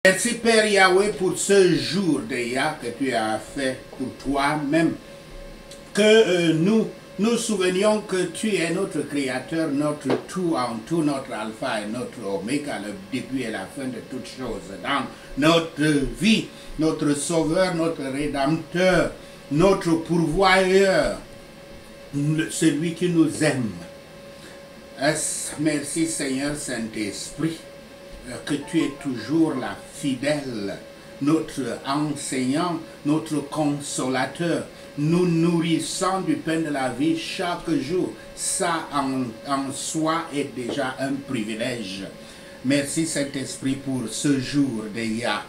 Merci Père Yahweh pour ce jour déjà que tu as fait pour toi-même. Que nous souvenions que tu es notre Créateur, notre tout en tout, notre Alpha et notre Oméga, le début et la fin de toutes choses. Dans notre vie, notre Sauveur, notre Rédempteur, notre Pourvoyeur, celui qui nous aime. Merci Seigneur Saint-Esprit, que tu es toujours la fidèle, notre enseignant, notre consolateur, nous nourrissant du pain de la vie chaque jour. Ça en soi est déjà un privilège. Merci Saint-Esprit pour ce jour d'hier,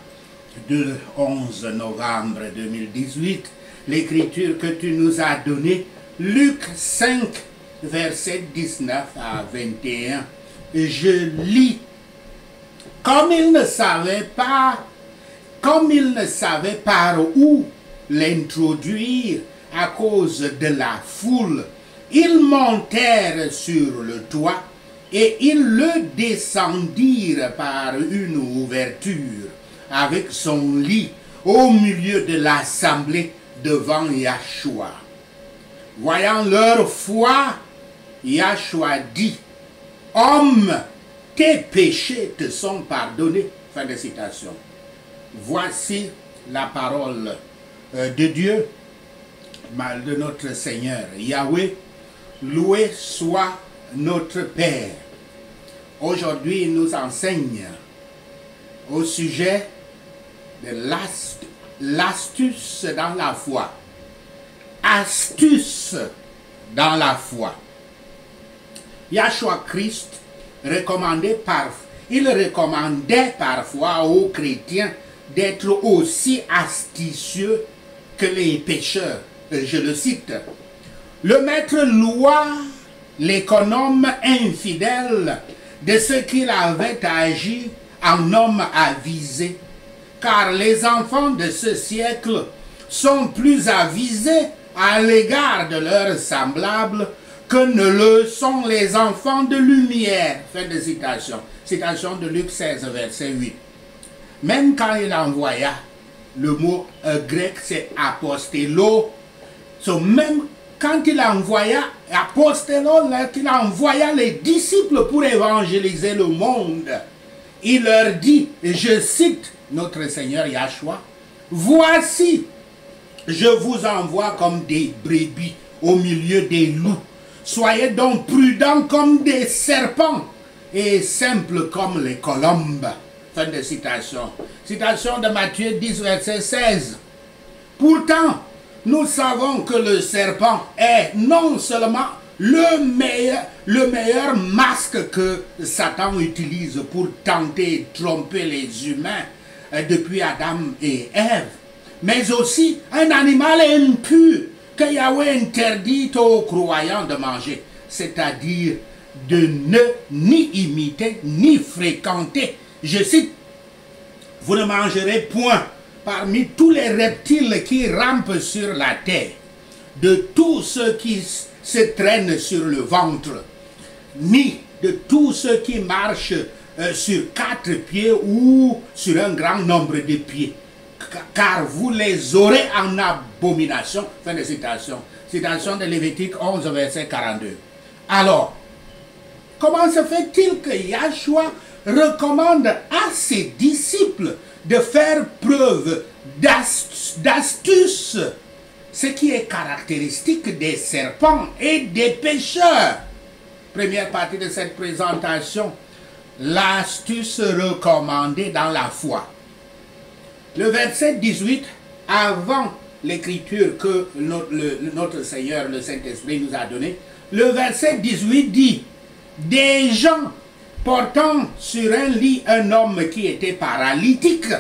de 11 novembre 2018, l'écriture que tu nous as donnée, Luc 5, verset 19 à 21. Je lis. Comme il ne savait par où l'introduire à cause de la foule, ils montèrent sur le toit et ils le descendirent par une ouverture avec son lit au milieu de l'assemblée devant Yahshua. Voyant leur foi, Yahshua dit, « Homme, tes péchés te sont pardonnés. » Fin de citation. Voici la parole de Dieu, de notre Seigneur Yahweh. Loué soit notre Père. Aujourd'hui, il nous enseigne au sujet de l'astuce dans la foi. Astuce dans la foi. Yahshua Christ il recommandait parfois aux chrétiens d'être aussi astucieux que les pécheurs. Je le cite. Le maître loua l'économe infidèle de ce qu'il avait agi en homme avisé, car les enfants de ce siècle sont plus avisés à l'égard de leurs semblables que ne le sont les enfants de lumière. Fin de citation. Citation de Luc 16, verset 8. Même quand il envoya, le mot grec c'est apostello, même quand il envoya, apostello, qu'il envoya les disciples pour évangéliser le monde, il leur dit, je cite notre Seigneur Yahshua, « Voici, je vous envoie comme des brebis au milieu des loups. Soyez donc prudents comme des serpents et simples comme les colombes. » Fin de citation. Citation de Matthieu 10, verset 16. Pourtant, nous savons que le serpent est non seulement le meilleur masque que Satan utilise pour tenter et tromper les humains depuis Adam et Ève, mais aussi un animal impur que Yahweh interdit aux croyants de manger, c'est-à-dire de ne ni imiter ni fréquenter. Je cite, « Vous ne mangerez point parmi tous les reptiles qui rampent sur la terre, de tous ceux qui se traînent sur le ventre, ni de tous ceux qui marchent sur 4 pieds ou sur un grand nombre de pieds. Car vous les aurez en abomination. » Fin de citation. Citation de Lévitique 11, verset 42. Alors, comment se fait-il que Yahshua recommande à ses disciples de faire preuve d'astuce, ce qui est caractéristique des serpents et des pécheurs? Première partie de cette présentation, l'astuce recommandée dans la foi. Le verset 18, avant l'écriture que notre Seigneur, le Saint-Esprit, nous a donnée, le verset 18 dit, « Des gens portant sur un lit un homme qui était paralytique,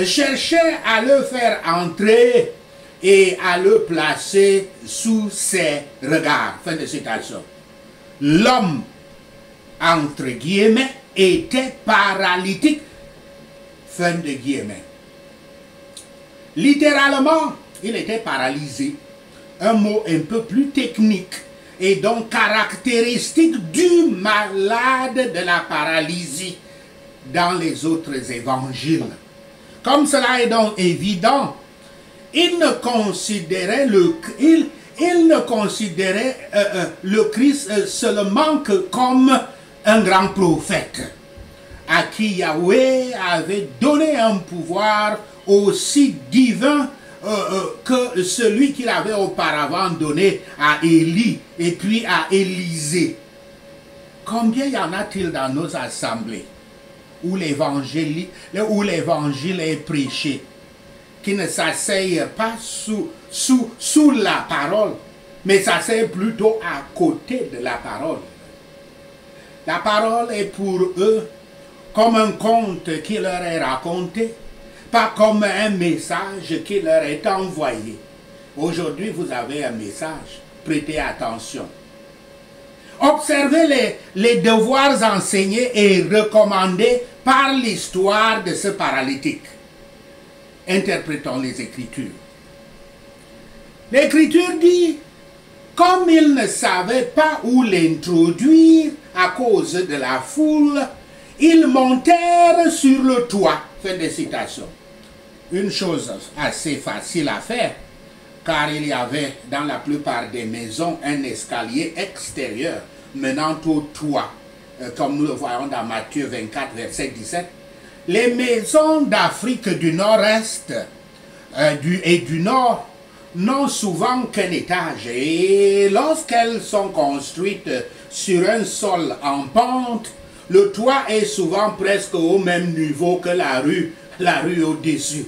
cherchaient à le faire entrer et à le placer sous ses regards. » Fin de citation. L'homme, entre guillemets, était paralytique. Fin de guillemets. Littéralement, il était paralysé. Un mot un peu plus technique et donc caractéristique du malade de la paralysie. dans les autres évangiles. Comme cela est donc évident, il ne considérait le Christ seulement que comme un grand prophète à qui Yahweh avait donné un pouvoir aussi divin que celui qu'il avait auparavant donné à Élie et puis à Élisée. Combien y en a-t-il dans nos assemblées où l'évangile est prêché, qui ne s'asseyent pas sous la parole, mais s'asseyent plutôt à côté de la parole. La parole est pour eux comme un conte qui leur est raconté, pas comme un message qui leur est envoyé. Aujourd'hui, vous avez un message, prêtez attention. Observez les devoirs enseignés et recommandés par l'histoire de ce paralytique. Interprétons les Écritures. L'Écriture dit, comme ils ne savaient pas où l'introduire à cause de la foule, ils montèrent sur le toit. Fin de citation. Une chose assez facile à faire, car il y avait dans la plupart des maisons un escalier extérieur menant au toit, comme nous le voyons dans Matthieu 24, verset 17. Les maisons d'Afrique du Nord-Est et du Nord n'ont souvent qu'un étage, et lorsqu'elles sont construites sur un sol en pente, le toit est souvent presque au même niveau que la rue au-dessus.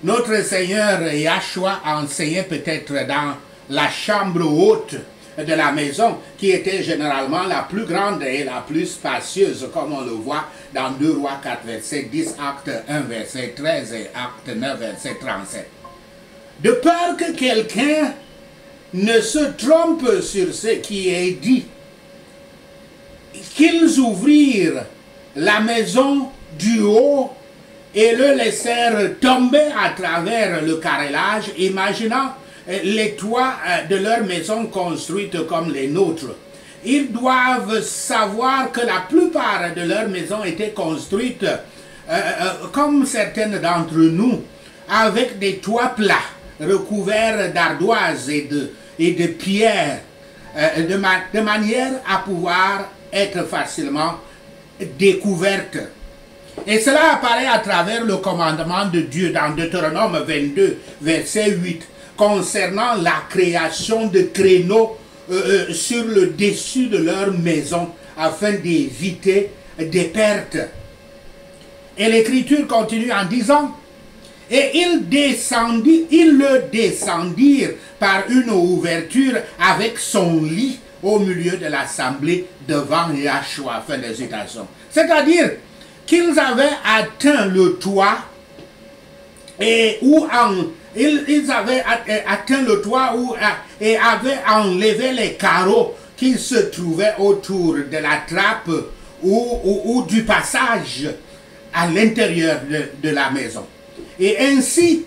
Notre Seigneur Yahshua enseignait peut-être dans la chambre haute de la maison, qui était généralement la plus grande et la plus spacieuse, comme on le voit dans 2 Rois 4, verset 10, Acte 1, verset 13 et Acte 9, verset 37. De peur que quelqu'un ne se trompe sur ce qui est dit, qu'ils ouvrirent la maison du haut et le laissèrent tomber à travers le carrelage, imaginant les toits de leur maison construites comme les nôtres. Ils doivent savoir que la plupart de leurs maisons étaient construites comme certaines d'entre nous, avec des toits plats, recouverts d'ardoises et de pierres, de manière à pouvoir être facilement découverte. Et cela apparaît à travers le commandement de Dieu dans Deutéronome 22, verset 8, concernant la création de créneaux sur le dessus de leur maison afin d'éviter des pertes. Et l'Écriture continue en disant, et ils le descendirent par une ouverture avec son lit au milieu de l'assemblée devant Yahshua. Fin de citation. C'est-à-dire qu'ils avaient atteint le toit et ils avaient atteint le toit et avaient enlevé les carreaux qui se trouvaient autour de la trappe ou du passage à l'intérieur de la maison. Et ainsi,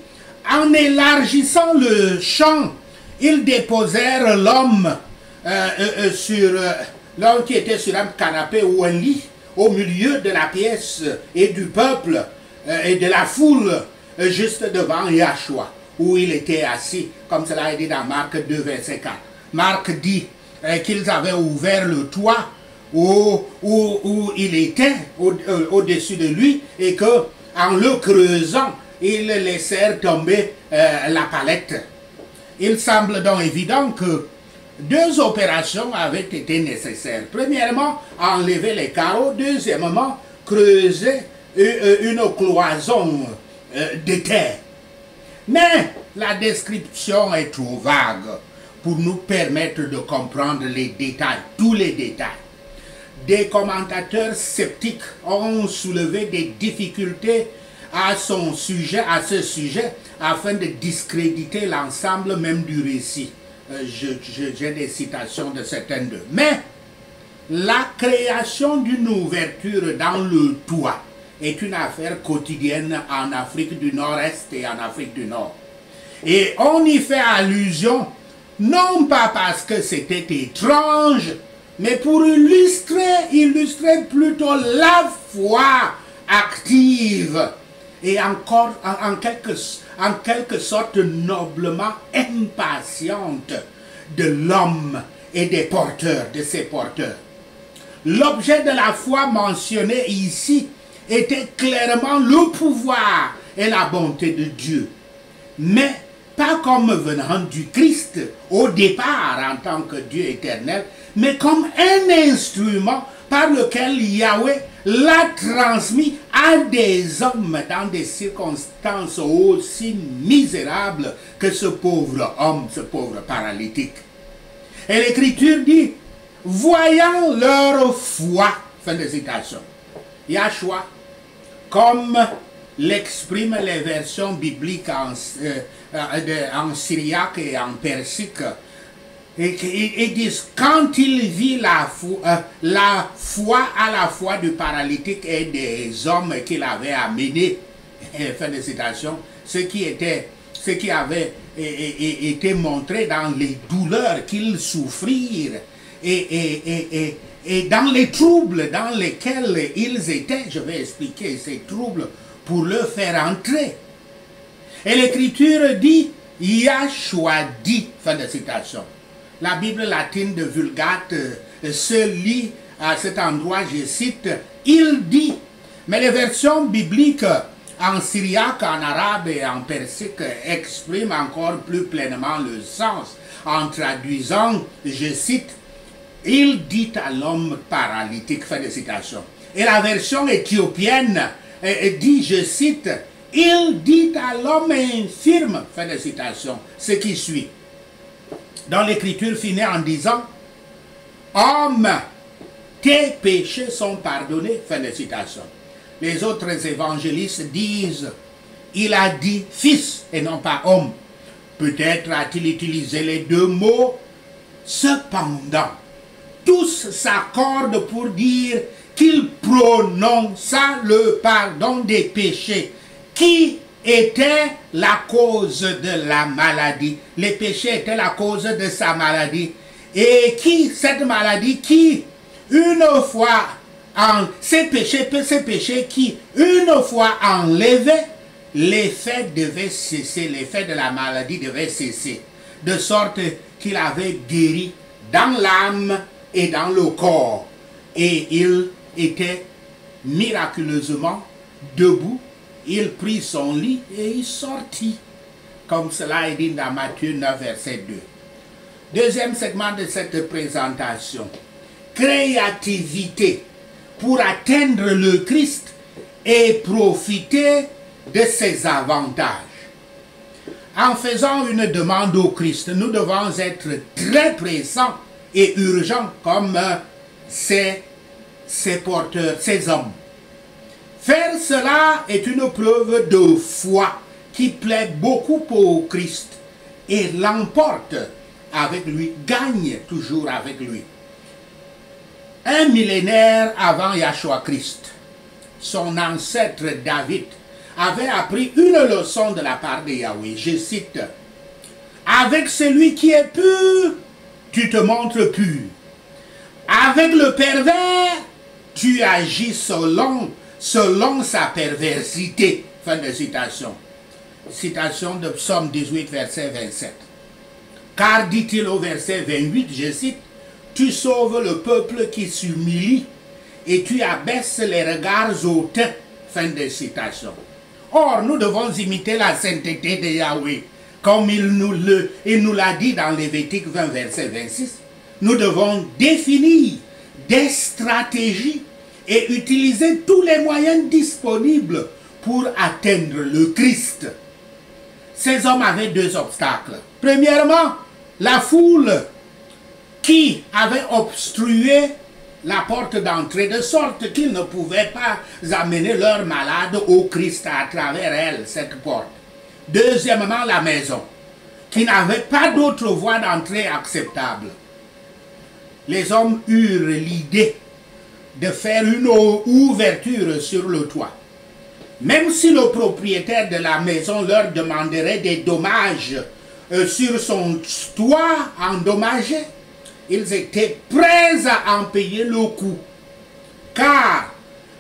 en élargissant le champ, ils déposèrent l'homme qui était sur un canapé ou un lit au milieu de la pièce et du peuple et de la foule juste devant Yahshua, où il était assis, comme cela est dit dans Marc 2, verset 4. Marc dit qu'ils avaient ouvert le toit où il était au-dessus de lui et que en le creusant, ils laissèrent tomber la palette. Il semble donc évident que 2 opérations avaient été nécessaires. Premièrement, enlever les carreaux. Deuxièmement, creuser une cloison de terre. Mais la description est trop vague pour nous permettre de comprendre les détails, tous les détails. Des commentateurs sceptiques ont soulevé des difficultés à ce sujet, afin de discréditer l'ensemble même du récit. J'ai des citations de certains d'eux. Mais la création d'une ouverture dans le toit est une affaire quotidienne en Afrique du Nord-Est et en Afrique du Nord. Et on y fait allusion, non pas parce que c'était étrange, mais pour illustrer plutôt la foi active et encore en quelque sorte noblement impatiente de l'homme et des porteurs, de ses porteurs. L'objet de la foi mentionné ici était clairement le pouvoir et la bonté de Dieu, mais pas comme venant du Christ au départ en tant que Dieu éternel, mais comme un instrument par lequel Yahweh l'a transmis à des hommes dans des circonstances aussi misérables que ce pauvre homme, ce pauvre paralytique. Et l'Écriture dit, voyant leur foi, fin de citation, Yahshua, comme l'expriment les versions bibliques en syriaque et en persique, et disent, quand il vit la foi à la fois du paralytique et des hommes qu'il avait amenés, fin de citation, ce qui avait été montré dans les douleurs qu'ils souffrirent et dans les troubles dans lesquels ils étaient. Je vais expliquer ces troubles pour le faire entrer. Et l'Écriture dit, Yahshua dit, fin de citation. La Bible latine de Vulgate se lit à cet endroit, je cite, il dit. Mais les versions bibliques en syriaque, en arabe et en persique expriment encore plus pleinement le sens en traduisant, je cite, il dit à l'homme paralytique, fin de citation. Et la version éthiopienne dit, je cite, il dit à l'homme infirme, fin de citation, ce qui suit. Dans l'Écriture finit en disant, homme, tes péchés sont pardonnés, fin de citation. Les autres évangélistes disent, il a dit fils et non pas homme. Peut-être a-t-il utilisé les deux mots. Cependant, tous s'accordent pour dire qu'il prononça le pardon des péchés qui était la cause de la maladie. Les péchés étaient la cause de sa maladie. Et cette maladie qui, une fois, ces péchés qui, une fois enlevés, l'effet devait cesser, l'effet de la maladie devait cesser. De sorte qu'il avait guéri dans l'âme et dans le corps. Et il était miraculeusement debout. Il prit son lit et il sortit. Comme cela est dit dans Matthieu 9, verset 2. Deuxième segment de cette présentation. Créativité pour atteindre le Christ et profiter de ses avantages. En faisant une demande au Christ, nous devons être très pressants et urgents comme ces porteurs, ces hommes. Faire cela est une preuve de foi qui plaît beaucoup au Christ et l'emporte avec lui, gagne toujours avec lui. Un millénaire avant Yahshua Christ, son ancêtre David avait appris une leçon de la part de Yahweh. Je cite, « Avec celui qui est pur, tu te montres pur. Avec le pervers, tu agis selon sa perversité. » Fin de citation. Citation de Psaume 18, verset 27. Car dit-il au verset 28, je cite, « Tu sauves le peuple qui s'humilie et tu abaisses les regards hautains. » Fin de citation. Or, nous devons imiter la sainteté de Yahweh, comme il nous l'a dit dans Lévitique 20, verset 26. Nous devons définir des stratégies et utiliser tous les moyens disponibles pour atteindre le Christ. Ces hommes avaient deux obstacles. Premièrement, la foule qui avait obstrué la porte d'entrée de sorte qu'ils ne pouvaient pas amener leurs malades au Christ à travers elle, cette porte. Deuxièmement, la maison, qui n'avait pas d'autre voie d'entrée acceptable. Les hommes eurent l'idée de faire une ouverture sur le toit. Même si le propriétaire de la maison leur demanderait des dommages sur son toit endommagé, ils étaient prêts à en payer le coût. Car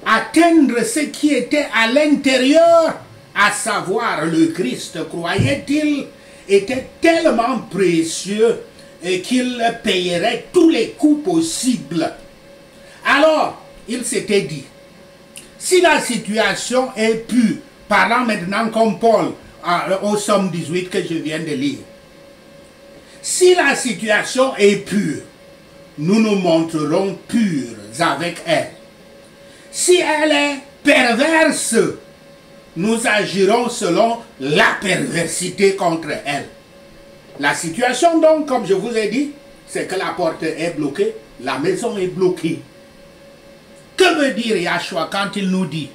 atteindre ce qui était à l'intérieur, à savoir le Christ, croyait-il, était tellement précieux qu'il payerait tous les coûts possibles. Alors, il s'était dit, si la situation est pure, parlant maintenant comme Paul au Somme 18 que je viens de lire, si la situation est pure, nous nous montrerons purs avec elle. Si elle est perverse, nous agirons selon la perversité contre elle. La situation donc, comme je vous ai dit, c'est que la porte est bloquée, la maison est bloquée. Que veut dire Yahshua quand il nous dit,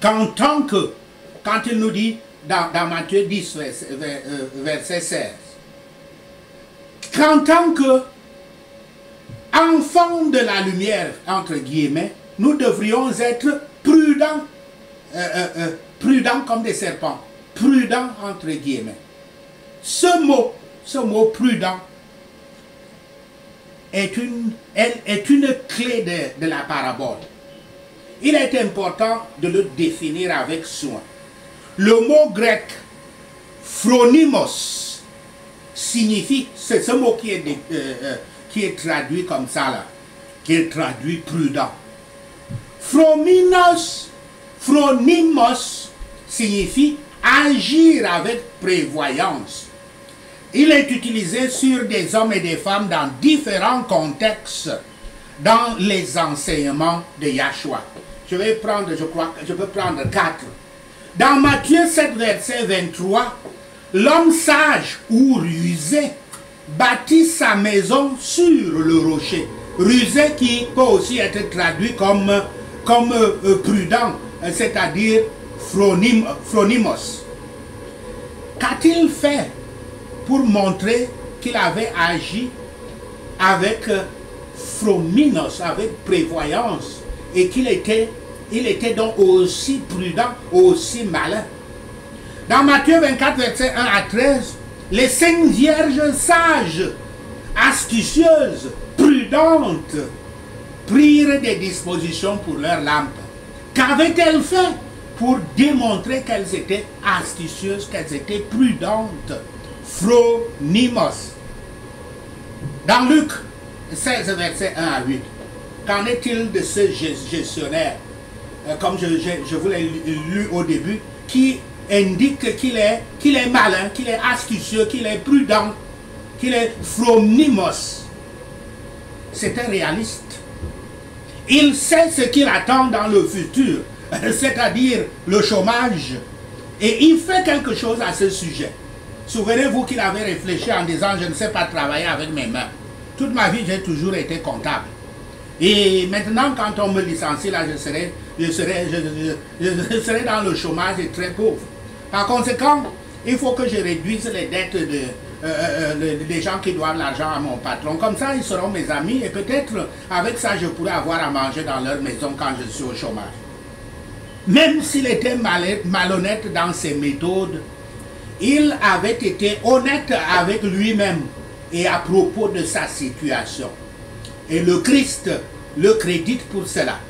quand il nous dit dans Matthieu 10, verset 16, qu'en tant que enfants de la lumière, entre guillemets, nous devrions être prudents, prudents comme des serpents, prudents entre guillemets. Ce mot prudent est une clé de la parabole. Il est important de le définir avec soin. Le mot grec phronimos signifie, c'est ce mot qui est traduit comme ça là, qui est traduit prudent. Phronimos signifie agir avec prévoyance. Il est utilisé sur des hommes et des femmes dans différents contextes dans les enseignements de Yahshua. Je vais prendre, je crois, je peux prendre 4. Dans Matthieu 7, verset 23, l'homme sage ou rusé bâtit sa maison sur le rocher. Rusé qui peut aussi être traduit comme prudent, c'est-à-dire phronimos. Qu'a-t-il fait pour montrer qu'il avait agi avec phrominos, avec prévoyance, et qu'il était donc aussi prudent, aussi malin? Dans Matthieu 24, verset 1 à 13, les 5 vierges sages, astucieuses, prudentes, prirent des dispositions pour leur lampe. Qu'avaient-elles fait pour démontrer qu'elles étaient astucieuses, qu'elles étaient prudentes? Phronimos. Dans Luc 16, verset 1 à 8, qu'en est-il de ce gestionnaire, comme je vous l'ai lu au début, qui indique qu'il est malin, qu'il est astucieux, qu'il est prudent, qu'il est phronimos? C'est un réaliste. Il sait ce qu'il attend dans le futur, c'est-à-dire le chômage, et il fait quelque chose à ce sujet. Souvenez-vous qu'il avait réfléchi en disant, je ne sais pas travailler avec mes mains. Toute ma vie, j'ai toujours été comptable. Et maintenant, quand on me licencie, là, je serai dans le chômage et très pauvre. Par conséquent, il faut que je réduise les dettes des gens qui doivent l'argent à mon patron. Comme ça, ils seront mes amis et peut-être avec ça, je pourrai avoir à manger dans leur maison quand je suis au chômage. Même s'il était malhonnête dans ses méthodes, il avait été honnête avec lui-même et à propos de sa situation. Et le Christ le crédite pour cela.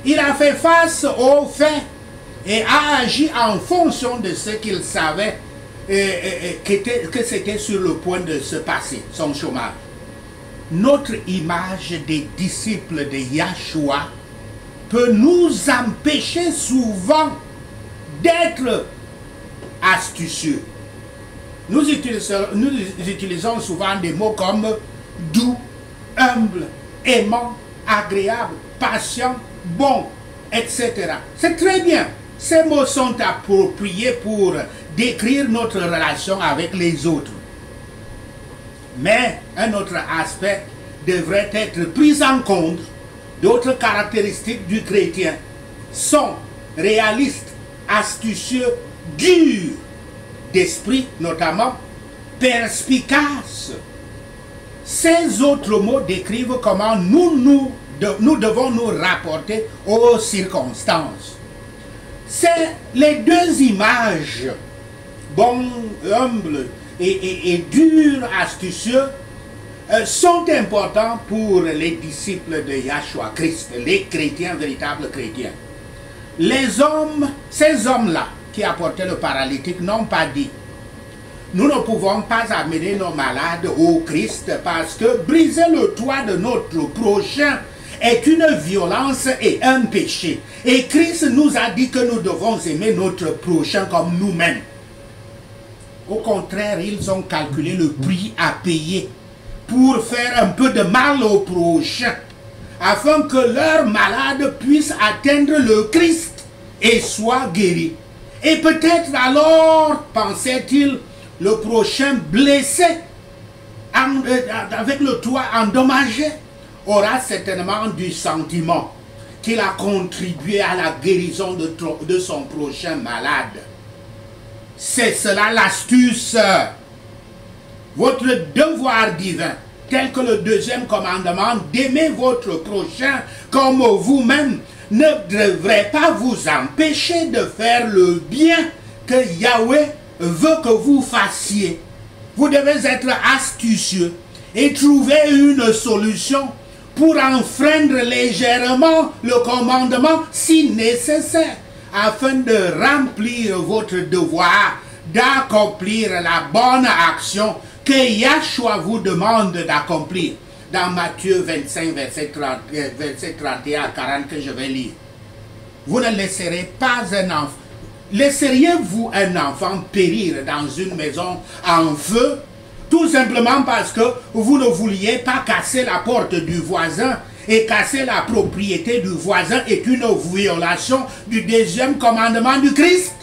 Il a fait face aux faits et a agi en fonction de ce qu'il savait que c'était sur le point de se passer, son chômage. Notre image des disciples de Yahshua peut nous empêcher souvent d'être astucieux. Nous utilisons souvent des mots comme doux, humble, aimant, agréable, patient, bon, etc. C'est très bien. Ces mots sont appropriés pour décrire notre relation avec les autres. Mais un autre aspect devrait être pris en compte. D'autres caractéristiques du chrétien sont réalistes, astucieux, durs d'esprit, notamment perspicaces. Ces autres mots décrivent comment nous devons nous rapporter aux circonstances. C'est les deux images, bon, humble et dur, astucieux, sont importants pour les disciples de Yahshua Christ, les chrétiens, véritables chrétiens. Les hommes, ces hommes-là qui apportaient le paralytique n'ont pas dit: nous ne pouvons pas amener nos malades au Christ parce que briser le toit de notre prochain est une violence et un péché. Et Christ nous a dit que nous devons aimer notre prochain comme nous-mêmes. Au contraire, ils ont calculé le prix à payer pour faire un peu de mal au prochain, afin que leur malade puisse atteindre le Christ et soit guéri. Et peut-être alors, pensait-il, le prochain blessé, avec le toit endommagé, aura certainement du sentiment qu'il a contribué à la guérison de son prochain malade. C'est cela l'astuce. Votre devoir divin, tel que le deuxième commandement d'aimer votre prochain comme vous-même, ne devrait pas vous empêcher de faire le bien que Yahweh veut que vous fassiez. Vous devez être astucieux et trouver une solution pour enfreindre légèrement le commandement si nécessaire, afin de remplir votre devoir, d'accomplir la bonne action que Yahshua vous demande d'accomplir. Dans Matthieu 25, verset 31 à 40 que je vais lire. Vous ne laisserez pas un enfant. Laisseriez-vous un enfant périr dans une maison en feu, tout simplement parce que vous ne vouliez pas casser la porte du voisin, et casser la propriété du voisin est une violation du deuxième commandement du Christ?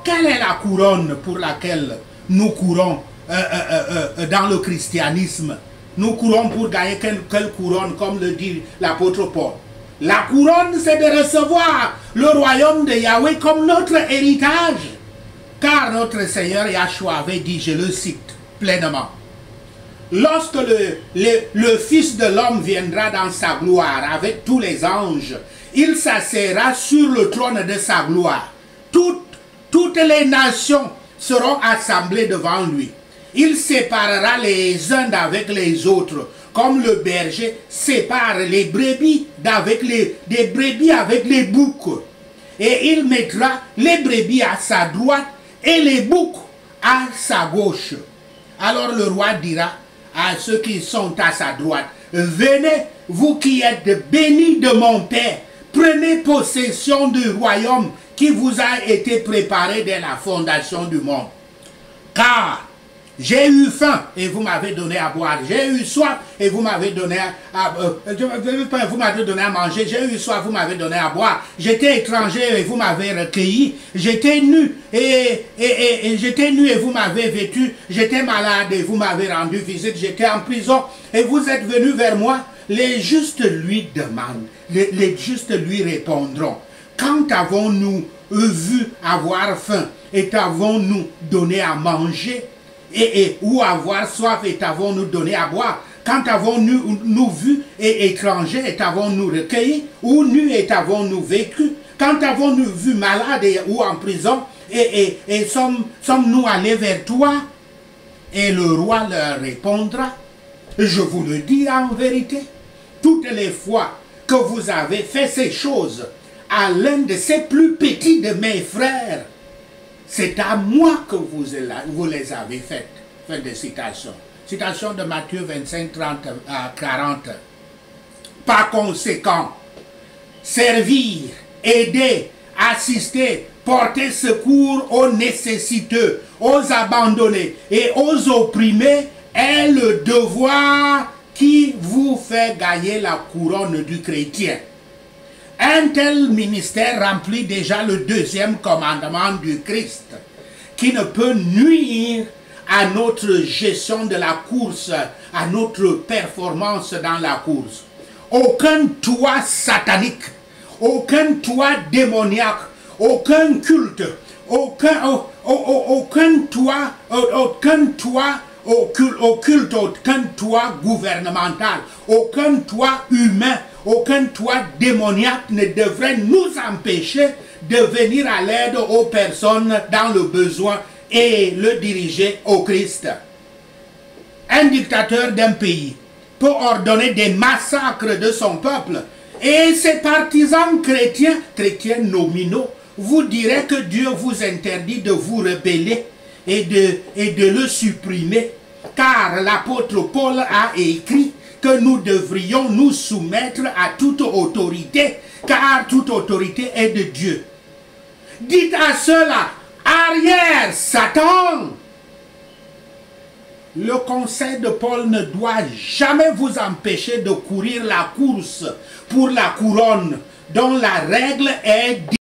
Quelle est la couronne pour laquelle nous courons dans le christianisme? Nous courons pour gagner quelle couronne, comme le dit l'apôtre Paul? La couronne, c'est de recevoir le royaume de Yahweh comme notre héritage. Car notre Seigneur Yahshua avait dit, je le cite pleinement: lorsque le Fils de l'homme viendra dans sa gloire avec tous les anges, il s'assiera sur le trône de sa gloire. Toutes les nations seront assemblées devant lui. Il séparera les uns d'avec les autres, comme le berger sépare les brebis des brebis avec les boucs. Et il mettra les brebis à sa droite et les boucs à sa gauche. Alors le roi dira à ceux qui sont à sa droite: venez, vous qui êtes bénis de mon Père, prenez possession du royaume qui vous a été préparé dès la fondation du monde. Car j'ai eu faim et vous m'avez donné à boire. J'ai eu soif et vous m'avez donné vous m'avez donné à manger. J'ai eu soif, vous m'avez donné à boire. J'étais étranger et vous m'avez recueilli. J'étais nu et vous m'avez vêtu. J'étais malade et vous m'avez rendu visite. J'étais en prison et vous êtes venus vers moi. Les justes lui demandent. Les justes lui répondront: quand avons-nous vu avoir faim et t'avons-nous donné à manger? Ou avoir soif et t'avons-nous donné à boire? Quand avons-nous vu et étrangers et t'avons-nous recueilli? Ou nus et t'avons-nous vécu? Quand avons-nous vu malade ou en prison et sommes-nous allés vers toi? Et le roi leur répondra: je vous le dis en vérité, toutes les fois que vous avez fait ces choses à l'un de ces plus petits de mes frères, c'est à moi que vous les avez faites. Fin de citation. Citation de Matthieu 25, 30 à 40. Par conséquent, servir, aider, assister, porter secours aux nécessiteux, aux abandonnés et aux opprimés est le devoir qui vous fait gagner la couronne du chrétien. Un tel ministère remplit déjà le deuxième commandement du Christ, qui ne peut nuire à notre gestion de la course, à notre performance dans la course. Aucun toit satanique, aucun toit démoniaque, aucun culte, aucun toit occulte, aucun toit gouvernemental, aucun toit humain, aucun toit démoniaque ne devrait nous empêcher de venir à l'aide aux personnes dans le besoin et le diriger au Christ. un dictateur d'un pays peut ordonner des massacres de son peuple, et ses partisans chrétiens nominaux, vous diraient que Dieu vous interdit de vous rebeller et de le supprimer, car l'apôtre Paul a écrit que nous devrions nous soumettre à toute autorité, car toute autorité est de Dieu. Dites à cela, arrière Satan! Le conseil de Paul ne doit jamais vous empêcher de courir la course pour la couronne, dont la règle est